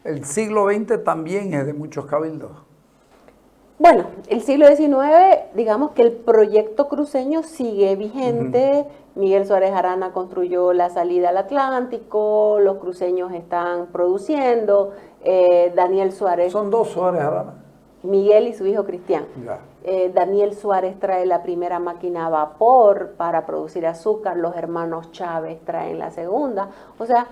El siglo XX también es de muchos cabildos. Bueno, el siglo XIX, digamos que el proyecto cruceño sigue vigente. Miguel Suárez Arana construyó la salida al Atlántico, los cruceños están produciendo, Daniel Suárez... Son dos Suárez Arana. Miguel y su hijo Cristian. Ya. Daniel Suárez trae la primera máquina a vapor para producir azúcar, los hermanos Chávez traen la segunda. O sea,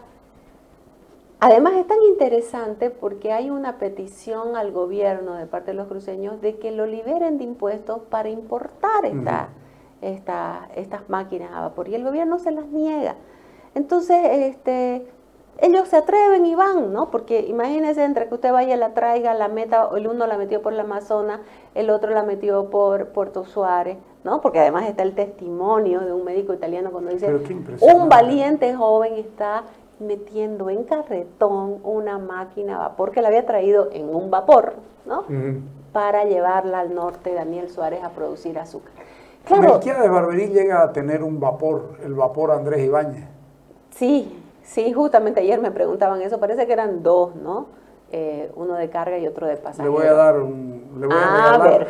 además es tan interesante porque hay una petición al gobierno de parte de los cruceños de que lo liberen de impuestos para importar estas máquinas a vapor y el gobierno se las niega. Entonces, ellos se atreven y van, ¿no? Porque imagínense, entre que usted vaya, la traiga, la meta, el uno la metió por la Amazonas, el otro la metió por Puerto Suárez, ¿no? Porque además está el testimonio de un médico italiano cuando dice, un valiente joven está metiendo en carretón una máquina a vapor que la había traído en un vapor, ¿no? Para llevarla al norte, Daniel Suárez, a producir azúcar. Claro. Melquiades Barberí llega a tener un vapor, el vapor Andrés Ibáñez. Sí, justamente ayer me preguntaban eso, parece que eran dos, ¿no? Uno de carga y otro de pasajero. Le voy a dar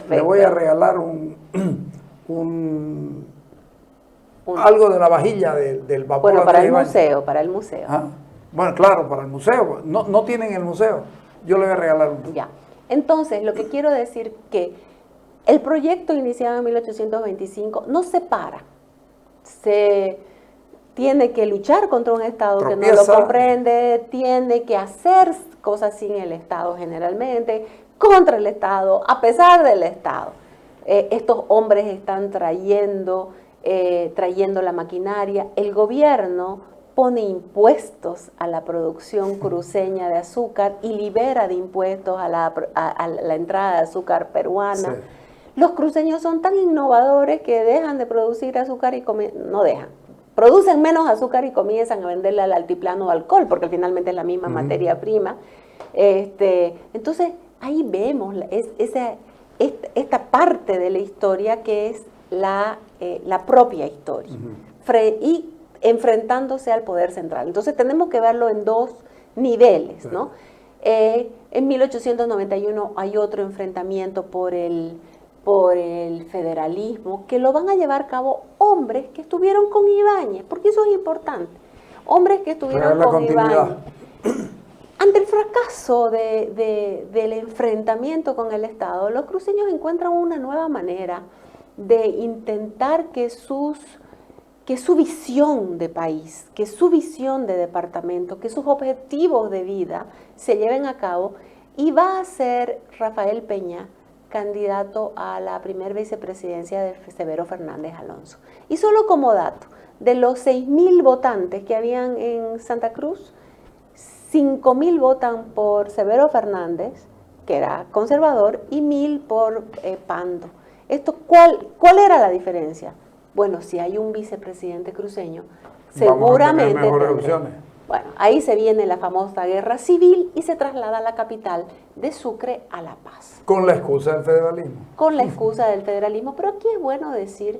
le voy a regalar algo de la vajilla del vapor. Bueno, para el museo, para el museo. ¿Ah? Bueno, claro, para el museo. No tienen el museo. Yo le voy a regalar uno. Ya. Entonces, lo que quiero decir que el proyecto iniciado en 1825 no se para. Se tiene que luchar contra un Estado que no lo comprende, tiene que hacer cosas sin el Estado generalmente, contra el Estado, a pesar del Estado. Estos hombres están trayendo la maquinaria, el gobierno pone impuestos a la producción cruceña de azúcar y libera de impuestos a la entrada de azúcar peruana. Sí. Los cruceños son tan innovadores que dejan de producir azúcar y producen menos azúcar y comienzan a venderle al altiplano alcohol, porque finalmente es la misma materia prima. Entonces, ahí vemos esta parte de la historia que es la propia historia, y enfrentándose al poder central. Entonces, tenemos que verlo en dos niveles, ¿no? En 1891 hay otro enfrentamiento por el federalismo, que lo van a llevar a cabo hombres que estuvieron con Ibáñez, porque eso es importante. Hombres que estuvieron con Ibáñez. Ante el fracaso del enfrentamiento con el Estado, los cruceños encuentran una nueva manera de intentar que su visión de país, que su visión de departamento, que sus objetivos de vida se lleven a cabo, y va a ser Rafael Peña candidato a la primera vicepresidencia de Severo Fernández Alonso. Y solo como dato, de los 6.000 votantes que habían en Santa Cruz, 5.000 votan por Severo Fernández, que era conservador, y 1.000 por Pando. ¿Cuál era la diferencia? Bueno, si hay un vicepresidente cruceño, seguramente... Vamos a tener mejores opciones. Bueno, ahí se viene la famosa guerra civil y se traslada la capital de Sucre a La Paz. Con la excusa del federalismo. Con la excusa del federalismo, pero aquí es bueno decir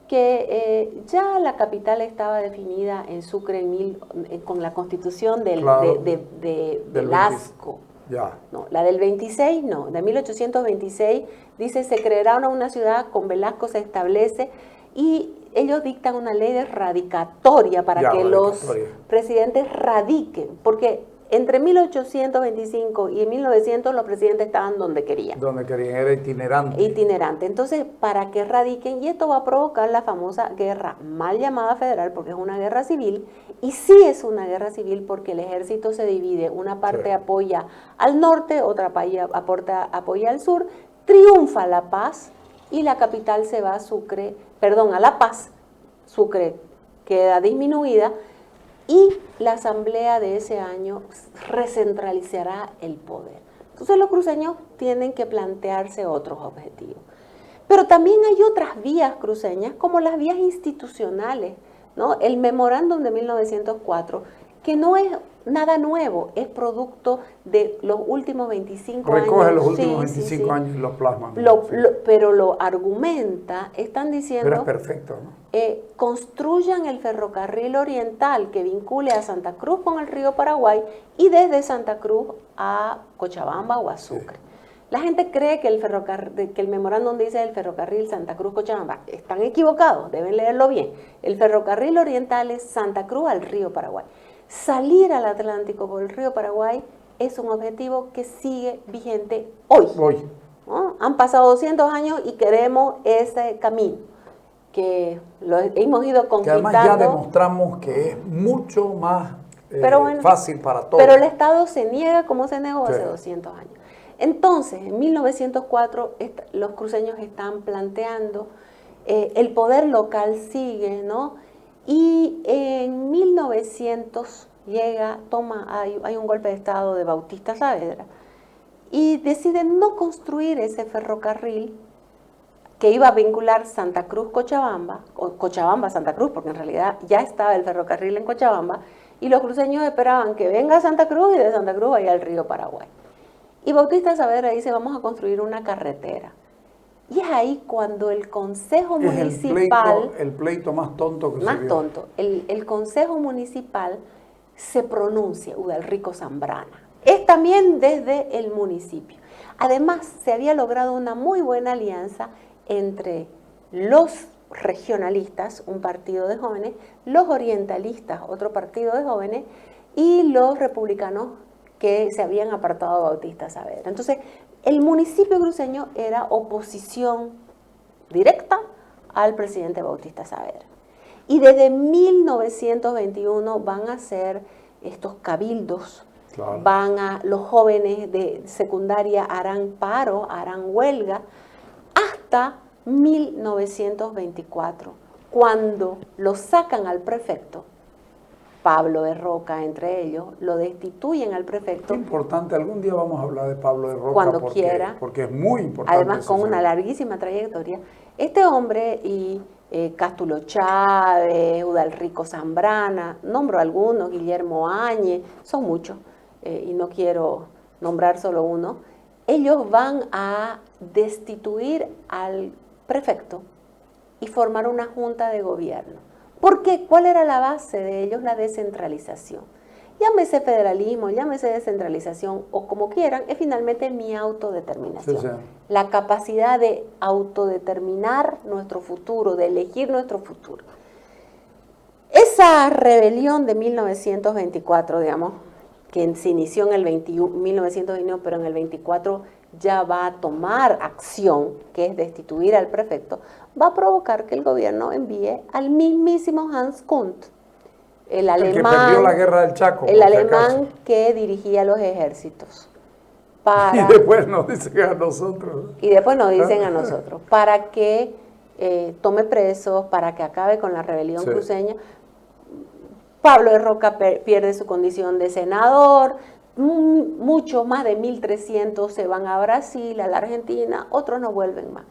que ya la capital estaba definida en Sucre con la constitución de Lasco. Ya. No, la del 26 no, de 1826 dice se creará una ciudad, con Velasco se establece, y ellos dictan una ley de radicatoria para que los presidentes radiquen, porque entre 1825 y 1900 los presidentes estaban donde querían. Donde querían, era itinerante. Itinerante. Entonces, para que radiquen, y esto va a provocar la famosa guerra mal llamada federal, porque es una guerra civil, y sí es una guerra civil porque el ejército se divide, una parte apoya al norte, otra apoya al sur, triunfa La Paz, y la capital se va a La Paz, Sucre queda disminuida, y la asamblea de ese año recentralizará el poder. Entonces los cruceños tienen que plantearse otros objetivos. Pero también hay otras vías cruceñas, como las vías institucionales, ¿no? El memorándum de 1904, que no es nada nuevo, es producto de los últimos 25 años. Recoge los últimos 25 años y los plasma. Pero lo argumenta, están diciendo... Pero es perfecto, ¿no? Construyan el ferrocarril oriental que vincule a Santa Cruz con el río Paraguay y desde Santa Cruz a Cochabamba o a Sucre. Sí. La gente cree que el memorándum dice el ferrocarril Santa Cruz-Cochabamba. Están equivocados, deben leerlo bien. El ferrocarril oriental es Santa Cruz al río Paraguay. Salir al Atlántico por el río Paraguay es un objetivo que sigue vigente hoy. ¿No? Han pasado 200 años y queremos ese camino que lo hemos ido conquistando. Que además ya demostramos que es mucho más fácil para todos. Pero el Estado se niega como se negó hace 200 años. Entonces, en 1904, los cruceños están planteando, el poder local sigue, ¿no? Y en 1900 hay un golpe de Estado de Bautista Saavedra y deciden no construir ese ferrocarril que iba a vincular Santa Cruz-Cochabamba, o Cochabamba-Santa Cruz, porque en realidad ya estaba el ferrocarril en Cochabamba, y los cruceños esperaban que venga a Santa Cruz y de Santa Cruz vaya al río Paraguay. Y Bautista Saavedra dice, vamos a construir una carretera. Y es ahí cuando el Consejo Municipal... el pleito más tonto que se vio. Más tonto. El Consejo Municipal se pronuncia, Udalrico Zambrana. Es también desde el municipio. Además, se había logrado una muy buena alianza entre los regionalistas, un partido de jóvenes, los orientalistas, otro partido de jóvenes, y los republicanos que se habían apartado de Bautista Saavedra. Entonces, el municipio cruceño era oposición directa al presidente Bautista Saavedra. Y desde 1921 van a hacer estos cabildos, claro. Los jóvenes de secundaria harán paro, harán huelga, hasta 1924, cuando lo sacan al prefecto, Pablo de Roca entre ellos, lo destituyen al prefecto. Es importante, algún día vamos a hablar de Pablo de Roca cuando quiera, porque es muy importante. Además con una larguísima trayectoria. Este hombre y Cástulo Chávez, Udalrico Zambrana, nombro algunos, Guillermo Áñez, son muchos, y no quiero nombrar solo uno, ellos van a destituir al prefecto y formar una junta de gobierno. ¿Por qué? ¿Cuál era la base de ellos? La descentralización. Llámese federalismo, llámese descentralización o como quieran, es finalmente mi autodeterminación. Sí. La capacidad de autodeterminar nuestro futuro, de elegir nuestro futuro. Esa rebelión de 1924, digamos, que se inició en el 1921, pero en el 24 ya va a tomar acción, que es destituir al prefecto, va a provocar que el gobierno envíe al mismísimo Hans Kunt, el alemán, que perdió la guerra del Chaco, el alemán que dirigía los ejércitos. Y después nos dicen a nosotros. Y después nos dicen a nosotros, para que tome presos, para que acabe con la rebelión cruceña. Pablo de Roca pierde su condición de senador, muchos, más de 1.300 se van a Brasil, a la Argentina, otros no vuelven más.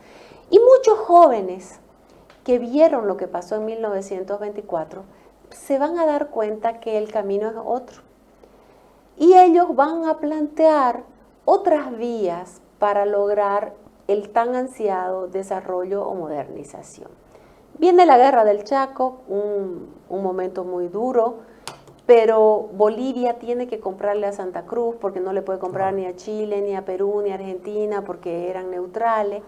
Y muchos jóvenes que vieron lo que pasó en 1924 se van a dar cuenta que el camino es otro. Y ellos van a plantear otras vías para lograr el tan ansiado desarrollo o modernización. Viene la guerra del Chaco, un momento muy duro, pero Bolivia tiene que comprarle a Santa Cruz porque no le puede comprar ni a Chile, ni a Perú, ni a Argentina porque eran neutrales.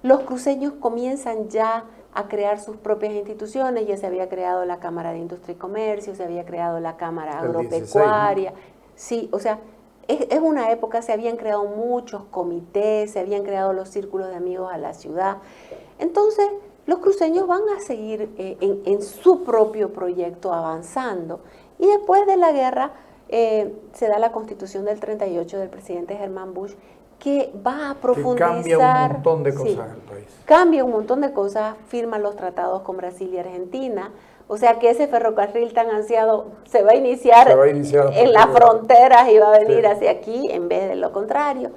Los cruceños comienzan ya a crear sus propias instituciones, ya se había creado la Cámara de Industria y Comercio, se había creado la Cámara Agropecuaria. 16, ¿no? Sí, o sea, es una época, se habían creado muchos comités, se habían creado los círculos de amigos a la ciudad. Entonces, los cruceños van a seguir en su propio proyecto avanzando. Y después de la guerra se da la Constitución del 38 del presidente Germán Bush, que va a profundizar. Que cambia un montón de cosas en el país. Cambia un montón de cosas, firma los tratados con Brasil y Argentina. O sea que ese ferrocarril tan ansiado se va a iniciar en las fronteras y va a venir hacia aquí en vez de lo contrario.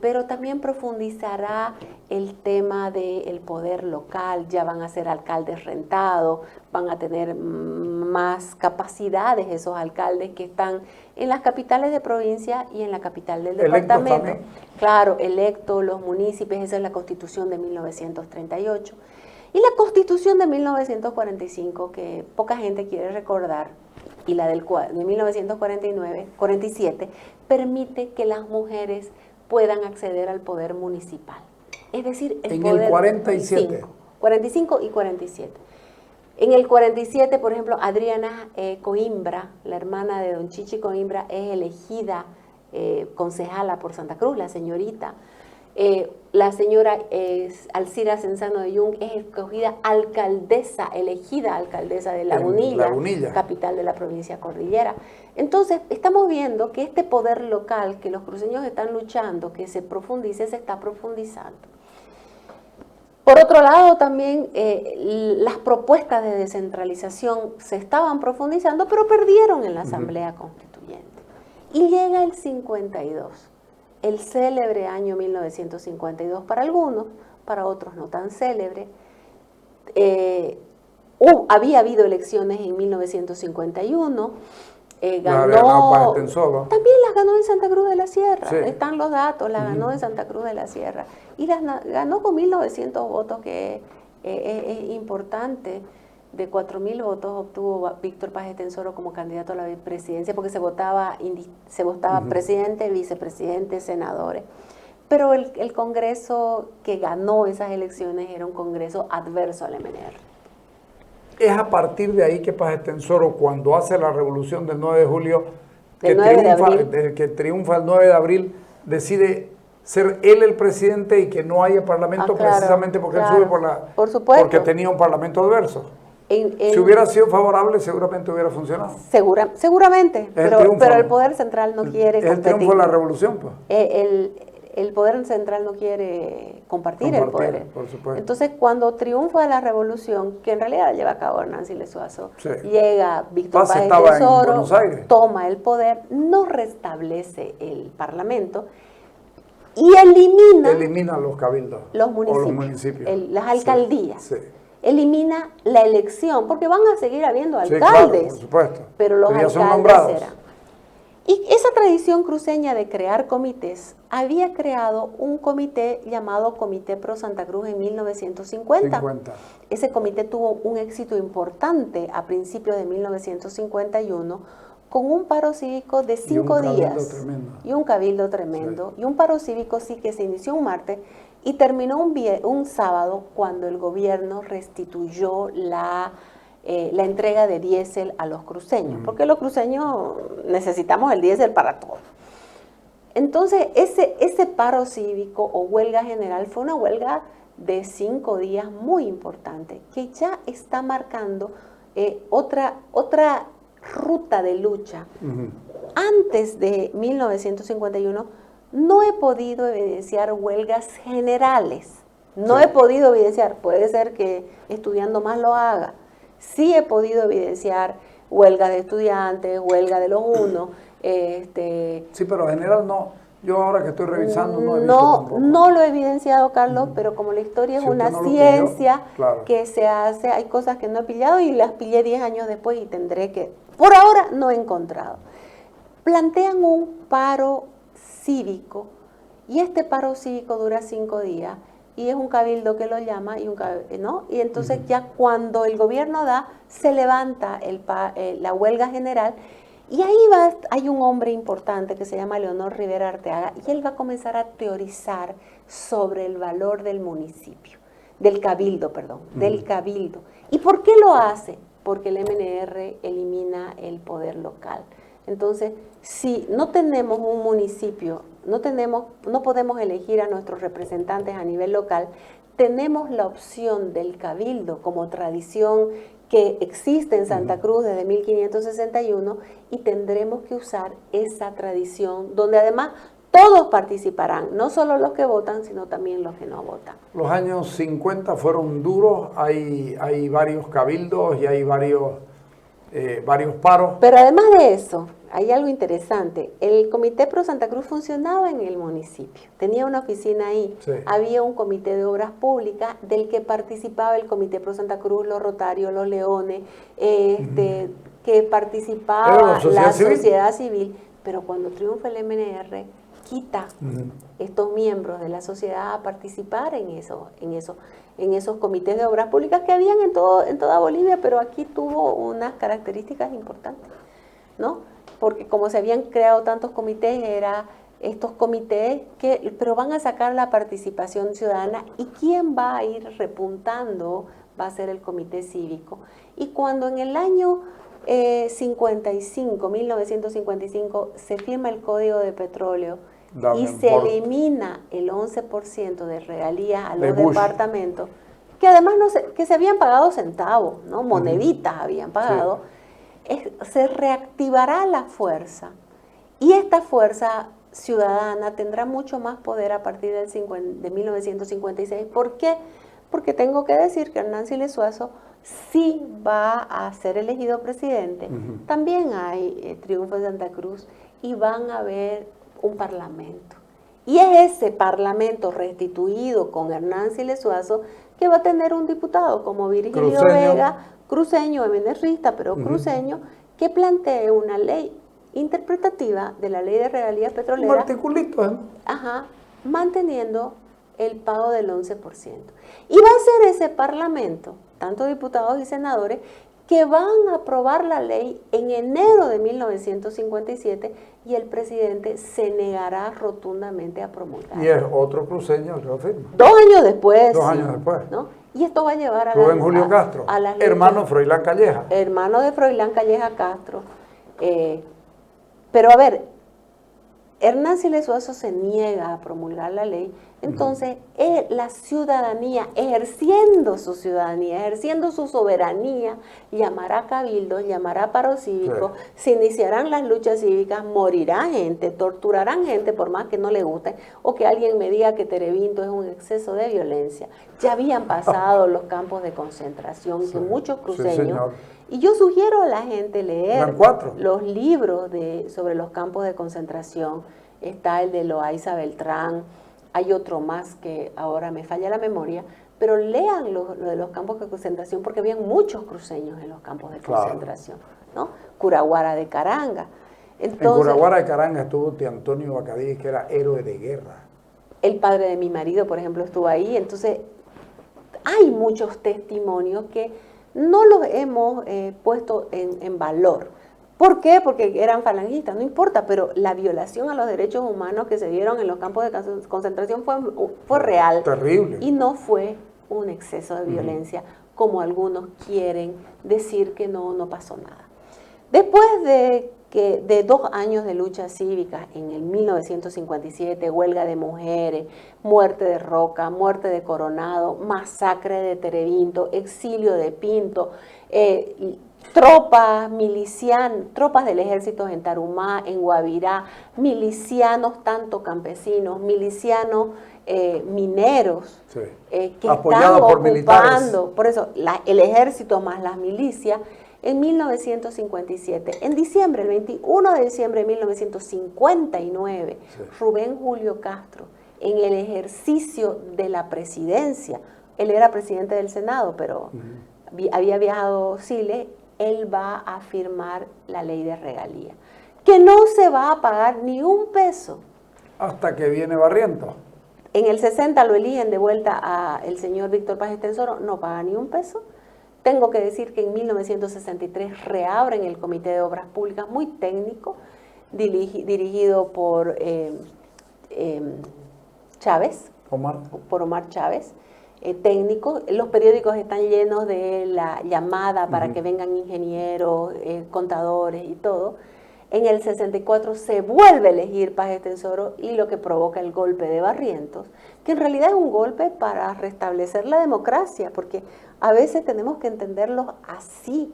Pero también profundizará el tema del poder local, ya van a ser alcaldes rentados, van a tener más capacidades esos alcaldes que están en las capitales de provincia y en la capital del departamento. También. Claro, electos, los municipios, esa es la Constitución de 1938. Y la Constitución de 1945, que poca gente quiere recordar, y la de 1947, permite que las mujeres puedan acceder al poder municipal. Es decir, el poder... En el 47. 45 y 47. En el 47, por ejemplo, Adriana Coimbra, la hermana de don Chichi Coimbra, es elegida concejala por Santa Cruz, la señorita. La señora Alcira Senzano de Jung es escogida alcaldesa, elegida alcaldesa de Lagunilla, capital de la provincia Cordillera. Entonces, estamos viendo que este poder local que los cruceños están luchando, que se profundice, se está profundizando. Por otro lado, también las propuestas de descentralización se estaban profundizando, pero perdieron en la Asamblea Constituyente. Y llega el 52. El célebre año 1952 para algunos, para otros no tan célebre. Había habido elecciones en 1951, ganó, también las ganó en Santa Cruz de la Sierra, sí. Están los datos, las ganó en Santa Cruz de la Sierra, y las ganó con 1.900 votos, que es importante. De 4.000 votos obtuvo Víctor Paz Estenssoro como candidato a la presidencia, porque se votaba presidente, vicepresidente, senadores. Pero el Congreso que ganó esas elecciones era un Congreso adverso al MNR. Es a partir de ahí que Paz Estenssoro, cuando hace la revolución del 9 de julio, que triunfa el 9 de abril, decide ser él el presidente y que no haya parlamento, claro, precisamente porque él sube por supuesto, porque tenía un parlamento adverso. Si hubiera sido favorable, seguramente hubiera funcionado. Seguramente, pero el Poder Central no quiere competir. Es el triunfo de la revolución, pues. El Poder Central no quiere compartir el poder. Por supuesto. Entonces, cuando triunfa la revolución, que en realidad la lleva a cabo Hernán Lesuazo, sí, llega Víctor Paz Estenssoro, toma el poder, no restablece el Parlamento y elimina los cabildos, los municipios. Las alcaldías. Sí. Elimina la elección, porque van a seguir habiendo alcaldes, claro, por supuesto, pero los alcaldes serán. Y esa tradición cruceña de crear comités había creado un comité llamado Comité Pro Santa Cruz en 1950. Ese comité tuvo un éxito importante a principios de 1951, con un paro cívico de 5 días y un cabildo tremendo, sí, y un paro cívico sí que se inició un martes y terminó un sábado, cuando el gobierno restituyó la entrega de diésel a los cruceños, porque los cruceños necesitamos el diésel para todo. Entonces, ese paro cívico o huelga general fue una huelga de 5 días muy importante, que ya está marcando otra ruta de lucha. Antes de 1951, no he podido evidenciar huelgas generales. No he podido evidenciar, puede ser que estudiando más lo haga. Sí he podido evidenciar huelgas de estudiantes, huelga de los unos. Sí, pero en general no. Yo ahora que estoy revisando no he visto tampoco. No lo he evidenciado, Carlos, pero como la historia es una ciencia que se hace, hay cosas que no he pillado y las pillé 10 años después y tendré que... Por ahora no he encontrado. Plantean un paro cívico, y este paro cívico dura 5 días, y es un cabildo que lo llama, ¿no? Y entonces ya cuando el gobierno se levanta la huelga general, y ahí hay un hombre importante que se llama Leonor Rivera Arteaga, y él va a comenzar a teorizar sobre el valor del municipio, del cabildo. ¿Y por qué lo hace? Porque el MNR elimina el poder local. Entonces, si no tenemos un municipio, no podemos elegir a nuestros representantes a nivel local, tenemos la opción del cabildo como tradición que existe en Santa Cruz desde 1561, y tendremos que usar esa tradición, donde además todos participarán, no solo los que votan, sino también los que no votan. Los años 50 fueron duros, hay varios cabildos y hay varios paros. Pero además de eso, hay algo interesante. El Comité Pro Santa Cruz funcionaba en el municipio, tenía una oficina ahí, sí. Había un comité de obras públicas del que participaba el Comité Pro Santa Cruz, los Rotarios, los Leones, que participaba la sociedad civil, pero cuando triunfa el MNR, quita estos miembros de la sociedad a participar en esos comités de obras públicas que habían en toda Bolivia, pero aquí tuvo unas características importantes, ¿no? Porque como se habían creado tantos comités, estos comités pero van a sacar la participación ciudadana, y quién va a ir repuntando va a ser el comité cívico. Y cuando en el año 1955, se firma el Código de Petróleo y se elimina el 11% de regalías a los departamentos, que además que se habían pagado centavos, ¿no? Moneditas habían pagado, se reactivará la fuerza, y esta fuerza ciudadana tendrá mucho más poder a partir de 1956. ¿Por qué? Porque tengo que decir que Hernán Siles Zuazo sí va a ser elegido presidente. También hay triunfo de Santa Cruz y van a haber un parlamento. Y es ese parlamento restituido con Hernán Siles Zuazo que va a tener un diputado como Virgilio Vega, cruceño, MNRista, pero cruceño, que plantee una ley interpretativa de la ley de regalías petroleras. Un articulito, ¿eh? Manteniendo el pago del 11%. Y va a ser ese parlamento, tanto diputados y senadores, que van a aprobar la ley en enero de 1957, y el presidente se negará rotundamente a promulgar. Y es otro cruceño que lo firma. 2 años después. 2 años después. ¿No? Y esto va a llevar a Rubén Julio Castro, hermano de Froilán Calleja. Hermano de Froilán Calleja Castro. Pero a ver, Hernán Siles Zuazo se niega a promulgar la ley. Entonces, la ciudadanía, ejerciendo su ciudadanía, ejerciendo su soberanía, llamará cabildos, llamará paro cívico, se iniciarán las luchas cívicas, morirá gente, torturarán gente por más que no le guste, o que alguien me diga que Terevinto es un exceso de violencia. Ya habían pasado los campos de concentración, que muchos cruceños... Y yo sugiero a la gente leer los libros sobre los campos de concentración. Está el de Loaiza Beltrán, hay otro más que ahora me falla la memoria, pero lean lo de los campos de concentración, porque habían muchos cruceños en los campos de concentración, ¿no? Curaguara de Caranga. Entonces, en Curaguara de Caranga estuvo T. Antonio Bacadí, que era héroe de guerra. El padre de mi marido, por ejemplo, estuvo ahí. Entonces, hay muchos testimonios que no los hemos puesto en valor. ¿Por qué? Porque eran falangistas, no importa, pero la violación a los derechos humanos que se dieron en los campos de concentración fue real. Terrible. Y no fue un exceso de violencia, como algunos quieren decir que no pasó nada. Después de 2 años de lucha cívica, en el 1957, huelga de mujeres, muerte de Roca, muerte de Coronado, masacre de Terevinto, exilio de Pinto, tropas del ejército en Tarumá, en Guavirá, milicianos, tanto campesinos, milicianos mineros, que están ocupando, por eso el ejército más las milicias. En 1957, en diciembre, el 21 de diciembre de 1959, Rubén Julio Castro, en el ejercicio de la presidencia, él era presidente del Senado, pero había viajado a Chile, él va a firmar la ley de regalía, que no se va a pagar ni un peso. Hasta que viene Barrientos. En el 60 lo eligen de vuelta al señor Víctor Paz Estenssoro, no paga ni un peso. Tengo que decir que en 1963 reabren el Comité de Obras Públicas, muy técnico, dirigido por Chávez, por Omar Chávez, técnico. Los periódicos están llenos de la llamada para que vengan ingenieros, contadores y todo. En el 64 se vuelve a elegir Paz Estenssoro, y lo que provoca el golpe de Barrientos, que en realidad es un golpe para restablecer la democracia, porque a veces tenemos que entenderlo así.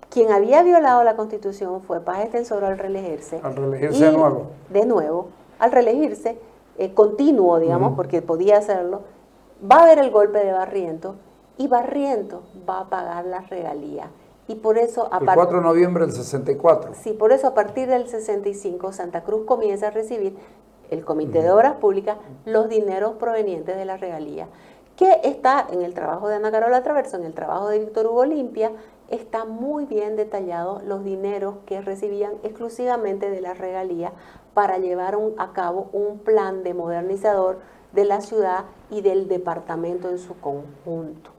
Quien había violado la Constitución fue Paz Estenssoro al reelegirse. Al reelegirse de nuevo. De nuevo, al reelegirse, continuo, digamos, porque podía hacerlo. Va a haber el golpe de Barrientos, y Barrientos va a pagar las regalías. Y por eso el 4 de noviembre del 64. Sí, por eso a partir del 65 Santa Cruz comienza a recibir el Comité de Obras Públicas los dineros provenientes de la regalía, que está en el trabajo de Ana Carola Traverso, en el trabajo de Víctor Hugo Limpia, está muy bien detallado los dineros que recibían exclusivamente de la regalía para llevar a cabo un plan de modernizador de la ciudad y del departamento en su conjunto.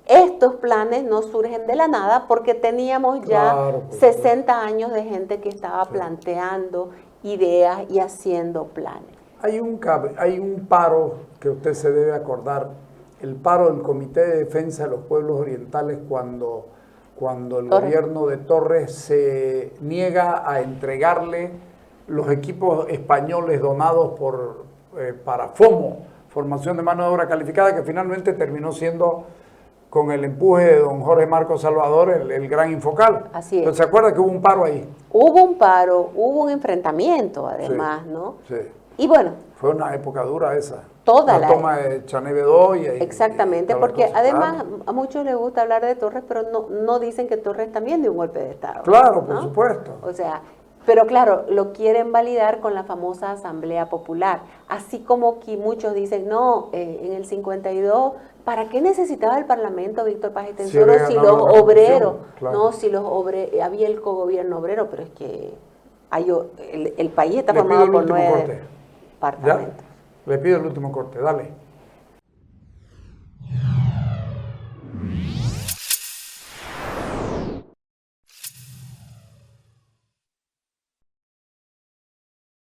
Estos planes no surgen de la nada porque teníamos ya 60 años de gente que estaba planteando ideas y haciendo planes. Hay un paro que usted se debe acordar, el paro del Comité de Defensa de los Pueblos Orientales cuando el gobierno de Torres se niega a entregarle los equipos españoles donados para FOMO, Formación de Mano de Obra Calificada, que finalmente terminó siendo, con el empuje de don Jorge Marcos Salvador, el gran Infocal. Así es. Entonces, ¿se acuerda que hubo un paro ahí? Hubo un paro, hubo un enfrentamiento además, sí, ¿no? Sí. Y bueno. Fue una época dura esa. Toda la toma de Chanevedó. Exactamente, porque además a muchos les gusta hablar de Torres, pero no dicen que Torres también dio un golpe de Estado. Claro, ¿no? por supuesto. O sea, pero claro, lo quieren validar con la famosa Asamblea Popular. Así como que muchos dicen, no, en el 52, ¿para qué necesitaba el Parlamento Víctor Paz Estenssoro si los obreros, claro, no, si los obreros, había el cogobierno obrero, pero es que el país está formado por 9 departamentos. Le pido el último corte, dale.